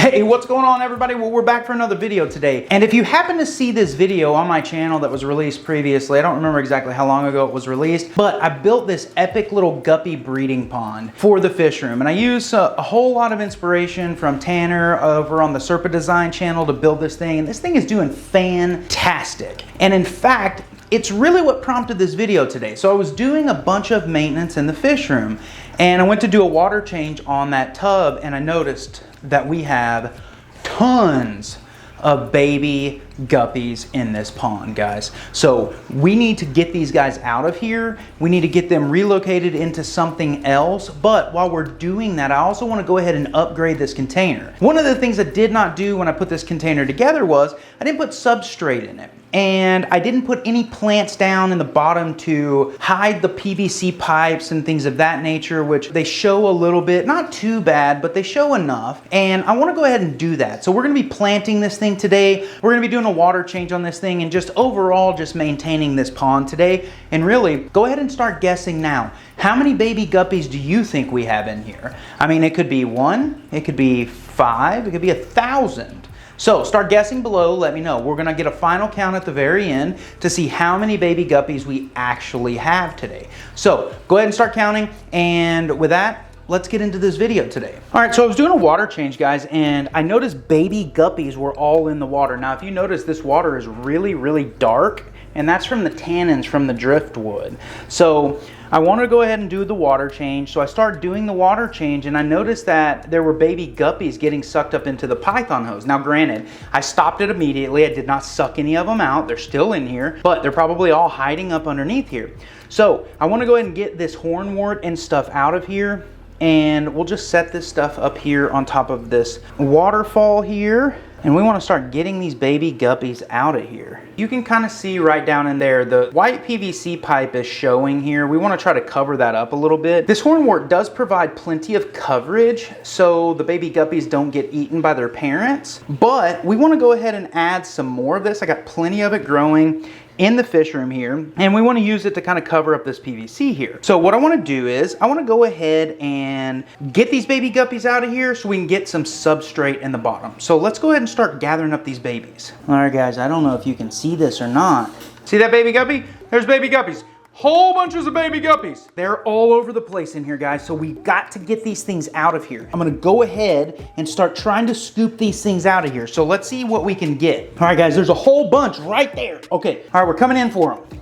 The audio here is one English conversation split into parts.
Hey, what's going on, everybody? Well, we're back for another video today. And if you happen to see this video on my channel that was released previously, I don't remember exactly how long ago it was released, but I built this epic little guppy breeding pond for the fish room. And I used a whole lot of inspiration from Tanner over on the Serpa Design channel to build this thing. And this thing is doing fantastic. And in fact, it's really what prompted this video today. So I was doing a bunch of maintenance in the fish room and I went to do a water change on that tub and I noticed that we have tons of baby guppies in this pond, guys. So we need to get these guys out of here. We need to get them relocated into something else. But while we're doing that, I also want to go ahead and upgrade this container. One of the things I did not do when I put this container together was I didn't put substrate in it. And I didn't put any plants down in the bottom to hide the PVC pipes and things of that nature, which they show a little bit, not too bad, but they show enough. And I want to go ahead and do that. So we're going to be planting this thing today. We're going to be doing a water change on this thing and just overall just maintaining this pond today. And really, go ahead and start guessing now. How many baby guppies do you think we have in here? I mean, it could be 1, it could be 5, it could be 1,000. So start guessing below, let me know. We're gonna get a final count at the very end to see how many baby guppies we actually have today. So go ahead and start counting, and with that, let's get into this video today. All right, so I was doing a water change, guys, and I noticed baby guppies were all in the water. Now, if you notice, this water is really, really dark, and that's from the tannins from the driftwood. So I want to go ahead and do the water change. So I started doing the water change and I noticed that there were baby guppies getting sucked up into the python hose. Now granted, I stopped it immediately. I did not suck any of them out. They're still in here, but they're probably all hiding up underneath here. So I want to go ahead and get this hornwort and stuff out of here. And we'll just set this stuff up here on top of this waterfall here. And we want to start getting these baby guppies out of here. You can kind of see right down in there, the white PVC pipe is showing here. We want to try to cover that up a little bit. This hornwort does provide plenty of coverage so the baby guppies don't get eaten by their parents. But we want to go ahead and add some more of this. I got plenty of it growing in the fish room here, and we want to use it to kind of cover up this PVC here. So what I want to do is I want to go ahead and get these baby guppies out of here so we can get some substrate in the bottom. So let's go ahead and start gathering up these babies. All right, guys, I don't know if you can see this or not. See that baby guppy? There's baby guppies. Whole bunches of baby guppies. They're all over the place in here, guys, so we've got to get these things out of here. I'm gonna go ahead and start trying to scoop these things out of here. So let's see what we can get. All right, guys, there's a whole bunch right there. Okay, all right, we're coming in for them.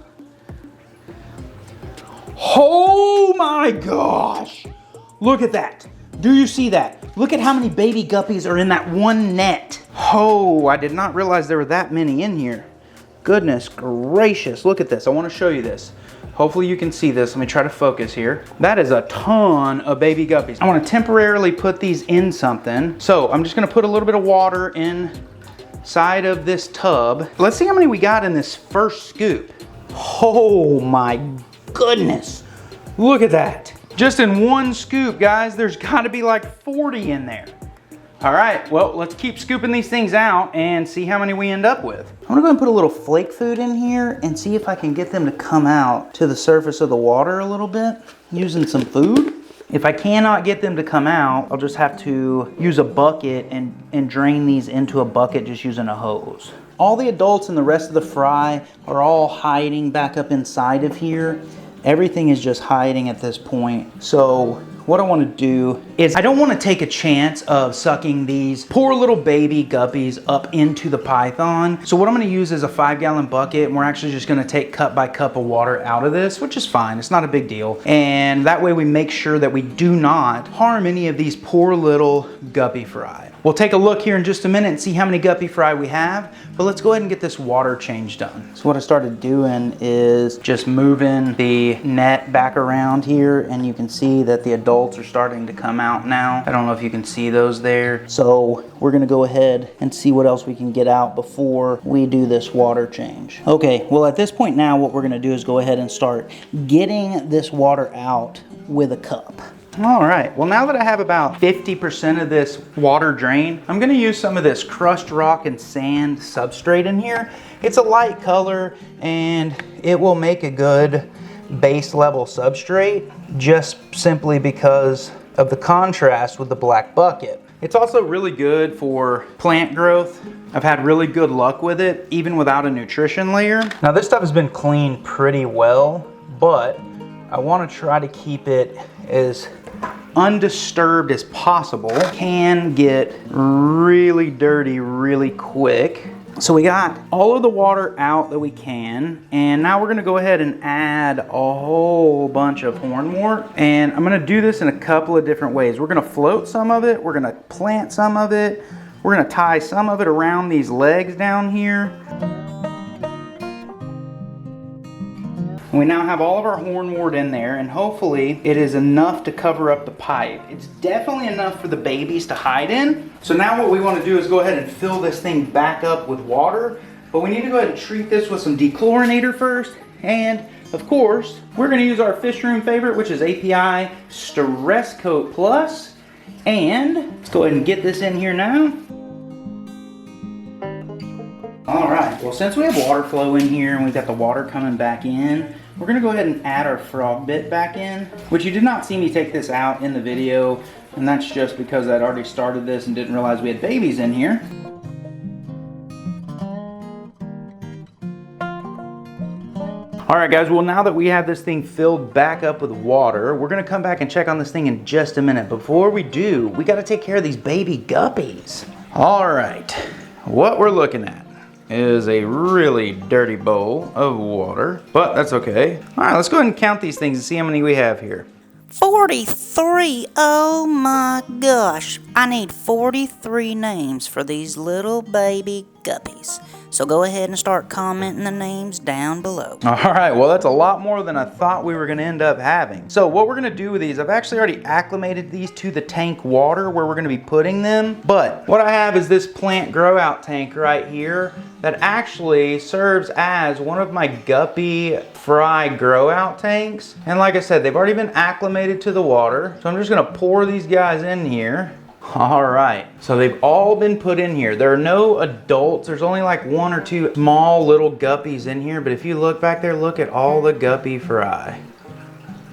Oh my gosh, look at that. Do you see that? Look at how many baby guppies are in that one net. Oh, I did not realize there were that many in here. Goodness gracious, look at this. I wanna show you this. Hopefully you can see this. Let me try to focus here. That is a ton of baby guppies. I want to temporarily put these in something. So I'm just going to put a little bit of water inside of this tub. Let's see how many we got in this first scoop. Oh my goodness. Look at that. Just in one scoop, guys, there's got to be like 40 in there. All right, well, let's keep scooping these things out and see how many we end up with. I'm gonna go and put a little flake food in here and see if I can get them to come out to the surface of the water a little bit using some food. If I cannot get them to come out, I'll just have to use a bucket and drain these into a bucket just using a hose. All the adults and the rest of the fry are all hiding back up inside of here. Everything is just hiding at this point. So what I want to do is I don't want to take a chance of sucking these poor little baby guppies up into the python. So what I'm going to use is a 5-gallon bucket, and we're actually just going to take cup by cup of water out of this, which is fine. It's not a big deal. And that way we make sure that we do not harm any of these poor little guppy fry. We'll take a look here in just a minute and see how many guppy fry we have, but let's go ahead and get this water change done. So what I started doing is just moving the net back around here, and you can see that the adults are starting to come out now. I don't know if you can see those there. So we're gonna go ahead and see what else we can get out before we do this water change. Okay, well at this point now what we're gonna do is go ahead and start getting this water out with a cup. All right, well now that I have about 50% of this water drained, I'm gonna use some of this crushed rock and sand substrate in here. It's a light color and it will make a good base level substrate just simply because of the contrast with the black bucket. It's also really good for plant growth. I've had really good luck with it, even without a nutrition layer. Now this stuff has been cleaned pretty well, but I want to try to keep it as undisturbed as possible. It can get really dirty really quick. So we got all of the water out that we can, and now we're gonna go ahead and add a whole bunch of hornwort. And I'm gonna do this in a couple of different ways. We're gonna float some of it, we're gonna plant some of it, we're gonna tie some of it around these legs down here. We now have all of our hornwort in there, and hopefully it is enough to cover up the pipe. It's definitely enough for the babies to hide in. So now what we want to do is go ahead and fill this thing back up with water, but we need to go ahead and treat this with some dechlorinator first. And of course, we're going to use our fish room favorite, which is API Stress Coat Plus. And let's go ahead and get this in here now. All right, well, since we have water flow in here and we've got the water coming back in, we're gonna go ahead and add our frog bit back in, which you did not see me take this out in the video, and that's just because I'd already started this and didn't realize we had babies in here. All right, guys, well, now that we have this thing filled back up with water, we're gonna come back and check on this thing in just a minute. Before we do, we gotta take care of these baby guppies. All right, what we're looking at is a really dirty bowl of water, but that's okay. All right, let's go ahead and count these things and see how many we have here. 43. Oh my gosh. I need 43 names for these little baby guppies. So go ahead and start commenting the names down below. All right, well, that's a lot more than I thought we were gonna end up having. So what we're gonna do with these, I've actually already acclimated these to the tank water where we're gonna be putting them. But what I have is this plant grow out tank right here that actually serves as one of my guppy fry grow out tanks. And like I said, they've already been acclimated to the water. So I'm just gonna pour these guys in here. All right, so they've all been put in here. There are no adults. There's only like one or two small little guppies in here, but if you look back there, look at all the guppy fry.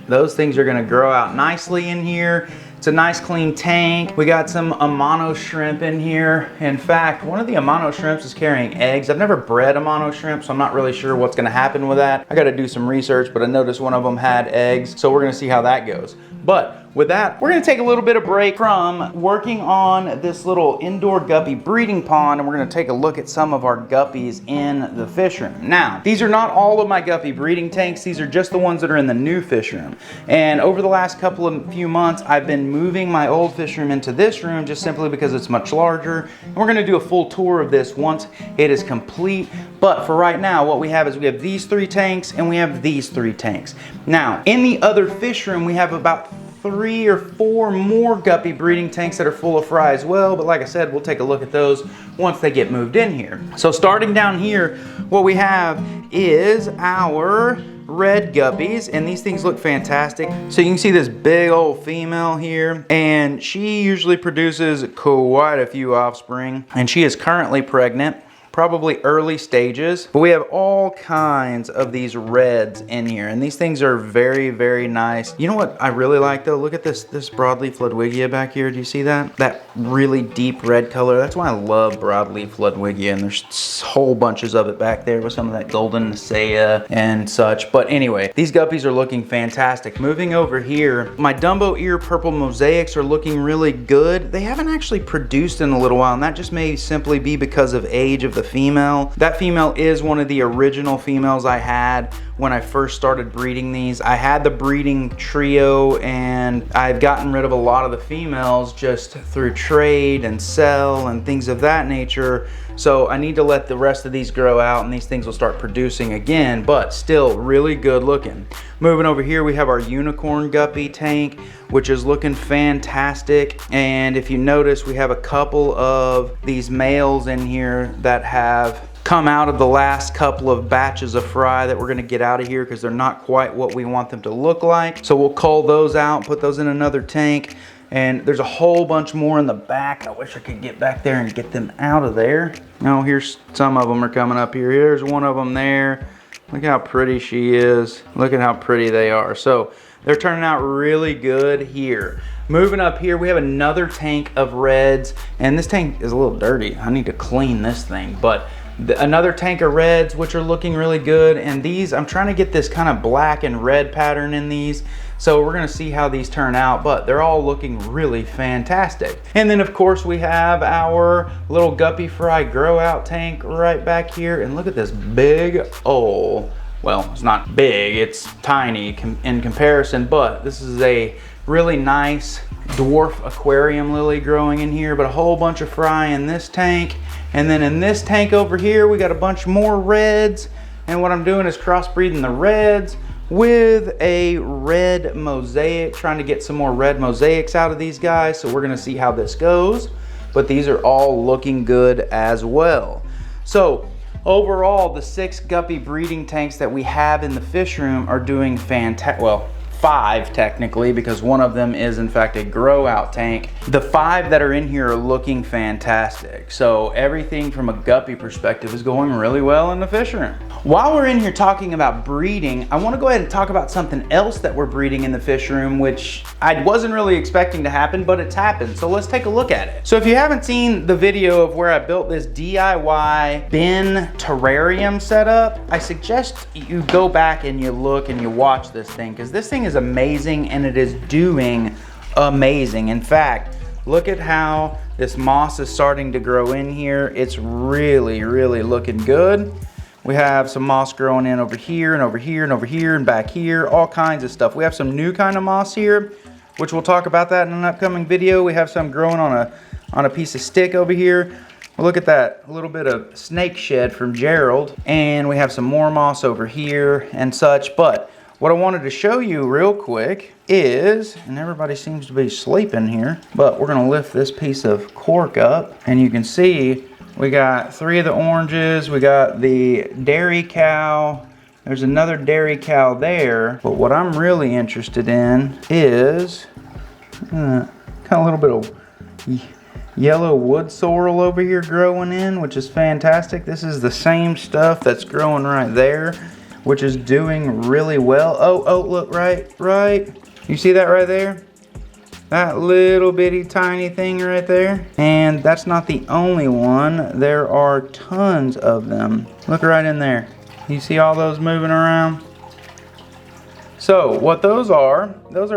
Those things are gonna grow out nicely in here. It's a nice clean tank. We got some Amano shrimp in here. In fact, one of the Amano shrimps is carrying eggs. I've never bred Amano shrimp, so I'm not really sure what's gonna happen with that. I gotta do some research, but I noticed one of them had eggs, so we're gonna see how that goes. But with that, we're gonna take a little bit of break from working on this little indoor guppy breeding pond, and we're gonna take a look at some of our guppies in the fish room. Now, these are not all of my guppy breeding tanks. These are just the ones that are in the new fish room. And over the last few months, I've been moving my old fish room into this room just simply because it's much larger. And we're gonna do a full tour of this once it is complete. But for right now, what we have is we have these 3 tanks and we have these 3 tanks. Now, in the other fish room, we have about 3 or 4 more guppy breeding tanks that are full of fry as well, but like I said, we'll take a look at those once they get moved in here. So starting down here, what we have is our red guppies, and these things look fantastic. So you can see this big old female here, and she usually produces quite a few offspring, and she is currently pregnant. Probably early stages, but we have all kinds of these reds in here, and these things are very, very nice. You know what I really like though? Look at this broadleaf Ludwigia back here. Do you see that? That really deep red color. That's why I love broadleaf Ludwigia, and there's whole bunches of it back there with some of that golden Nisea and such. But anyway, these guppies are looking fantastic. Moving over here, my Dumbo ear purple mosaics are looking really good. They haven't actually produced in a little while, and that just may simply be because of age of the female. That female is one of the original females I had when I first started breeding these. I had the breeding trio, and I've gotten rid of a lot of the females just through trade and sell and things of that nature. So I need to let the rest of these grow out, and these things will start producing again, but still really good looking. Moving over here, we have our unicorn guppy tank, which is looking fantastic. And if you notice, we have a couple of these males in here that have come out of the last couple of batches of fry that we're gonna get out of here because they're not quite what we want them to look like. So we'll cull those out, put those in another tank. And there's a whole bunch more in the back. I wish I could get back there and get them out of there. Oh, here's some of them are coming up here. Here's one of them there. Look how pretty she is. Look at how pretty they are. So They're turning out really good here. Moving up here, we have another tank of reds, and this tank is a little dirty. I need to clean this thing, but another tank of reds, which are looking really good. And these, I'm trying to get this kind of black and red pattern in these. So we're gonna see how these turn out, but they're all looking really fantastic. And then of course we have our little guppy fry grow out tank right back here. And look at this big old, well, it's not big, it's tiny in comparison, but this is a really nice dwarf aquarium lily growing in here, but a whole bunch of fry in this tank. And then in this tank over here, we got a bunch more reds. And what I'm doing is crossbreeding the reds with a red mosaic, trying to get some more red mosaics out of these guys. So we're gonna see how this goes, but these are all looking good as well. So overall, the 6 guppy breeding tanks that we have in the fish room are doing fantastic. Well, 5 technically, because one of them is in fact a grow out tank. The 5 that are in here are looking fantastic. So everything from a guppy perspective is going really well in the fish room. While we're in here talking about breeding, I want to go ahead and talk about something else that we're breeding in the fish room, which I wasn't really expecting to happen, but it's happened. So let's take a look at it. So if you haven't seen the video of where I built this DIY bin terrarium setup, I suggest you go back and you look and you watch this thing, because this thing is amazing and it is doing amazing. In fact, look at how this moss is starting to grow in here. It's really, really looking good. We have some moss growing in over here and over here and over here and back here, all kinds of stuff. We have some new kind of moss here, which we'll talk about that in an upcoming video. We have some growing on a piece of stick over here. Look at that, a little bit of snake shed from Gerald. And we have some more moss over here and such. But what I wanted to show you real quick is, and everybody seems to be sleeping here, but we're gonna lift this piece of cork up and you can see we got 3 of the oranges, we got the dairy cow, there's another dairy cow there, but what I'm really interested in is kind of a little bit of yellow wood sorrel over here growing in, which is fantastic. This is the same stuff that's growing right there, which is doing really well. Oh, look, right. You see that right there? That little bitty tiny thing right there. And that's not the only one. There are tons of them. Look right in there. You see all those moving around? So what those are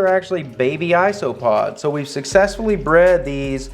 actually baby isopods. So we've successfully bred these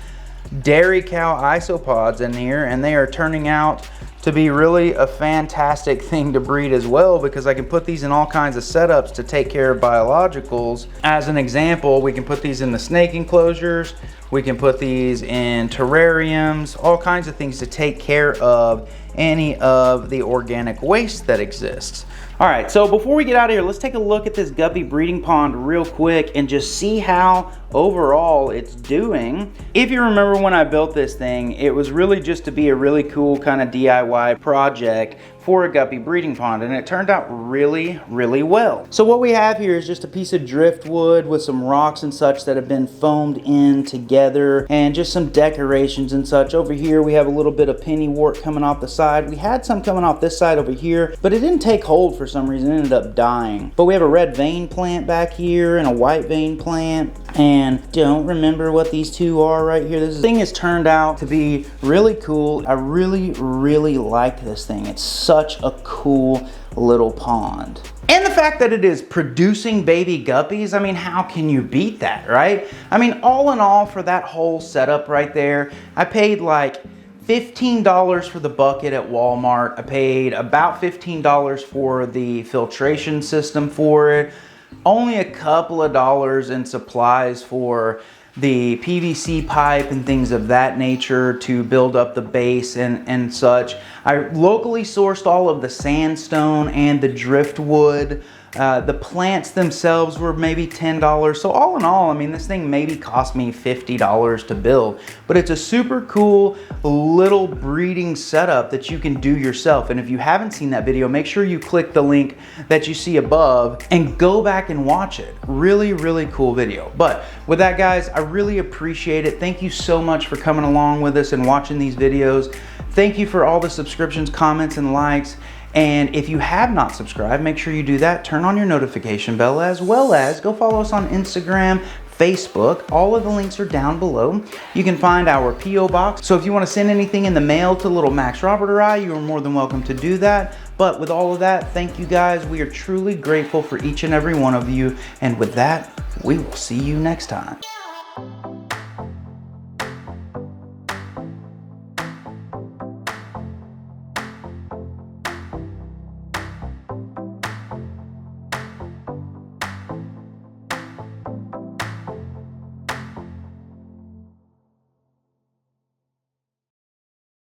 dairy cow isopods in here, and they are turning out to be really a fantastic thing to breed as well, because I can put these in all kinds of setups to take care of biologicals. As an example, we can put these in the snake enclosures, we can put these in terrariums, all kinds of things to take care of any of the organic waste that exists. All right, so before we get out of here, let's take a look at this guppy breeding pond real quick and just see how overall it's doing. If you remember when I built this thing, it was really just to be a really cool kind of DIY project for a guppy breeding pond, and it turned out really, really well. So what we have here is just a piece of driftwood with some rocks and such that have been foamed in together, and just some decorations and such. Over here we have a little bit of pennywort coming off the side. We had some coming off this side over here, but it didn't take hold for some reason. It ended up dying. But we have a red vein plant back here and a white vein plant, and don't remember what these two are right here. This thing has turned out to be really cool. I really, really like this thing. It's such a cool little pond. And the fact that it is producing baby guppies, I mean, how can you beat that, right? I mean, all in all, for that whole setup right there, I paid like $15 for the bucket at Walmart. I paid about $15 for the filtration system for it. Only a couple of dollars in supplies for the PVC pipe and things of that nature to build up the base and such. I locally sourced all of the sandstone and the driftwood. The plants themselves were maybe $10. So all in all, I mean, this thing maybe cost me $50 to build, but it's a super cool little breeding setup that you can do yourself. And if you haven't seen that video, make sure you click the link that you see above and go back and watch it. Really, really cool video. But with that, guys, I really appreciate it. Thank you so much for coming along with us and watching these videos. Thank you for all the subscriptions, comments, and likes. And if you have not subscribed, make sure you do that. Turn on your notification bell, as well as go follow us on Instagram, Facebook. All of the links are down below. You can find our P.O. box. So if you want to send anything in the mail to little Max, Robert, or I, you are more than welcome to do that. But with all of that, thank you guys. We are truly grateful for each and every one of you. And with that, we will see you next time.